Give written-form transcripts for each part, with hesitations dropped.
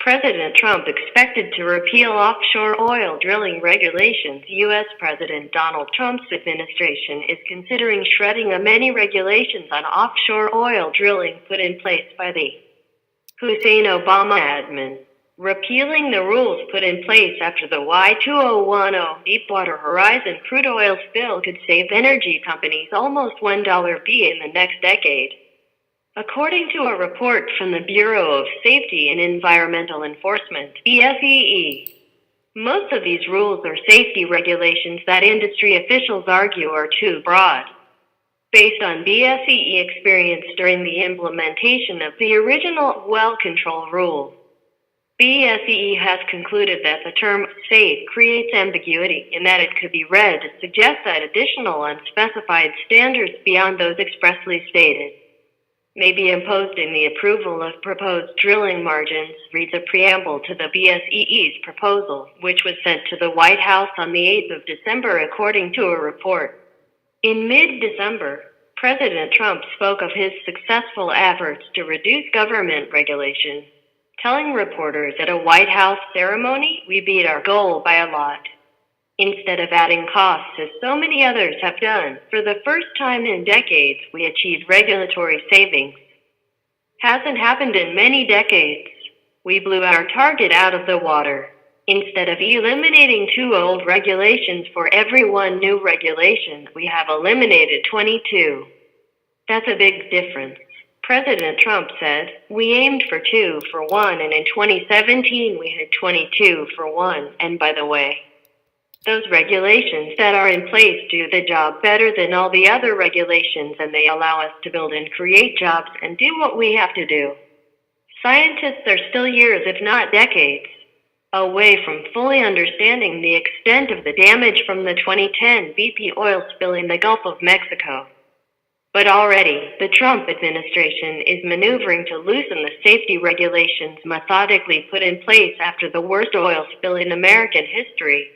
President Trump expected to repeal offshore oil drilling regulations. U.S. President Donald Trump's administration is considering shredding the many regulations on offshore oil drilling put in place by the Hussein Obama admin. Repealing the rules put in place after the Y2010 Deepwater Horizon crude oil spill could save energy companies almost $1 billion in the next decade. According to a report from the Bureau of Safety and Environmental Enforcement, BSEE, most of these rules are safety regulations that industry officials argue are too broad. Based on BSEE experience during the implementation of the original well control rule, BSEE has concluded that the term safe creates ambiguity in that it could be read to suggest that additional unspecified standards beyond those expressly stated may be imposed in the approval of proposed drilling margins, reads a preamble to the BSEE's proposal, which was sent to the White House on the 8th of December, according to a report. In mid-December, President Trump spoke of his successful efforts to reduce government regulation, telling reporters at a White House ceremony, "We beat our goal by a lot. Instead of adding costs, as so many others have done, for the first time in decades, we achieved regulatory savings. Hasn't happened in many decades. We blew our target out of the water. Instead of eliminating 2 old regulations for every 1 new regulation, we have eliminated 22. That's a big difference." President Trump said, "We aimed for 2 for 1, and in 2017 we had 22 for 1, and by the way, those regulations that are in place do the job better than all the other regulations, and they allow us to build and create jobs and do what we have to do." Scientists are still years, if not decades, away from fully understanding the extent of the damage from the 2010 BP oil spill in the Gulf of Mexico. But already, the Trump administration is maneuvering to loosen the safety regulations methodically put in place after the worst oil spill in American history.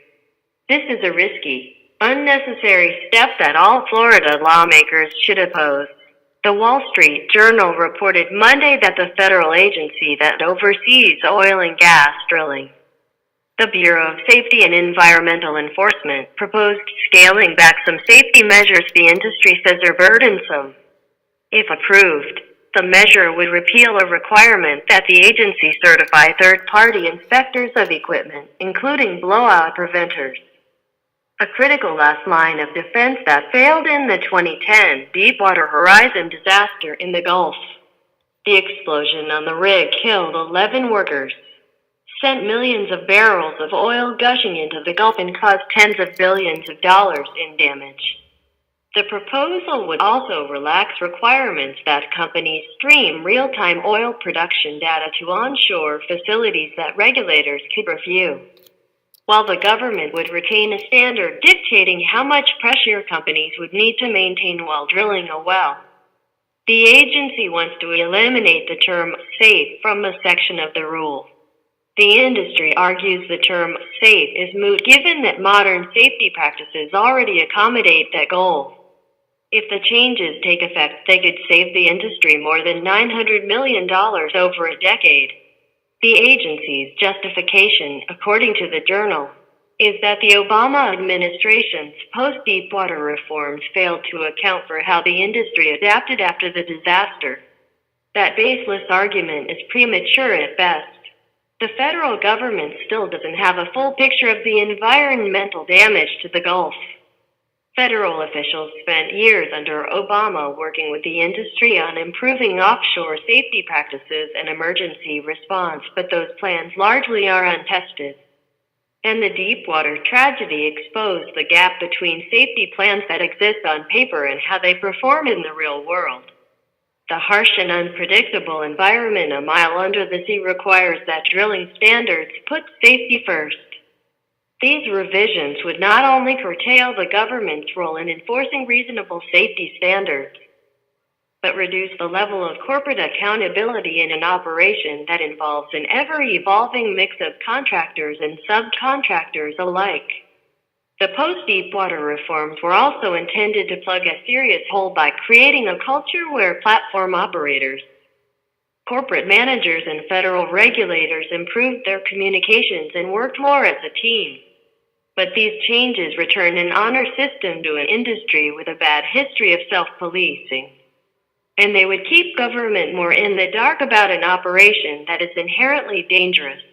This is a risky, unnecessary step that all Florida lawmakers should oppose. The Wall Street Journal reported Monday that the federal agency that oversees oil and gas drilling, the Bureau of Safety and Environmental Enforcement, proposed scaling back some safety measures the industry says are burdensome. If approved, the measure would repeal a requirement that the agency certify third-party inspectors of equipment, including blowout preventers, a critical last line of defense that failed in the 2010 Deepwater Horizon disaster in the Gulf. The explosion on the rig killed 11 workers, sent millions of barrels of oil gushing into the Gulf, and caused tens of billions of dollars in damage. The proposal would also relax requirements that companies stream real-time oil production data to onshore facilities that regulators could review, while the government would retain a standard dictating how much pressure companies would need to maintain while drilling a well. The agency wants to eliminate the term safe from a section of the rule. The industry argues the term safe is moot given that modern safety practices already accommodate that goal. If the changes take effect, they could save the industry more than $900 million over a decade. The agency's justification, according to the Journal, is that the Obama administration's post-Deepwater reforms failed to account for how the industry adapted after the disaster. That baseless argument is premature at best. The federal government still doesn't have a full picture of the environmental damage to the Gulf. Federal officials spent years under Obama working with the industry on improving offshore safety practices and emergency response, but those plans largely are untested. And the Deepwater tragedy exposed the gap between safety plans that exist on paper and how they perform in the real world. The harsh and unpredictable environment a mile under the sea requires that drilling standards put safety first. These revisions would not only curtail the government's role in enforcing reasonable safety standards, but reduce the level of corporate accountability in an operation that involves an ever-evolving mix of contractors and subcontractors alike. The post-Deepwater reforms were also intended to plug a serious hole by creating a culture where platform operators, Corporate managers and federal regulators improved their communications and worked more as a team. But these changes returned an honor system to an industry with a bad history of self-policing. And they would keep government more in the dark about an operation that is inherently dangerous.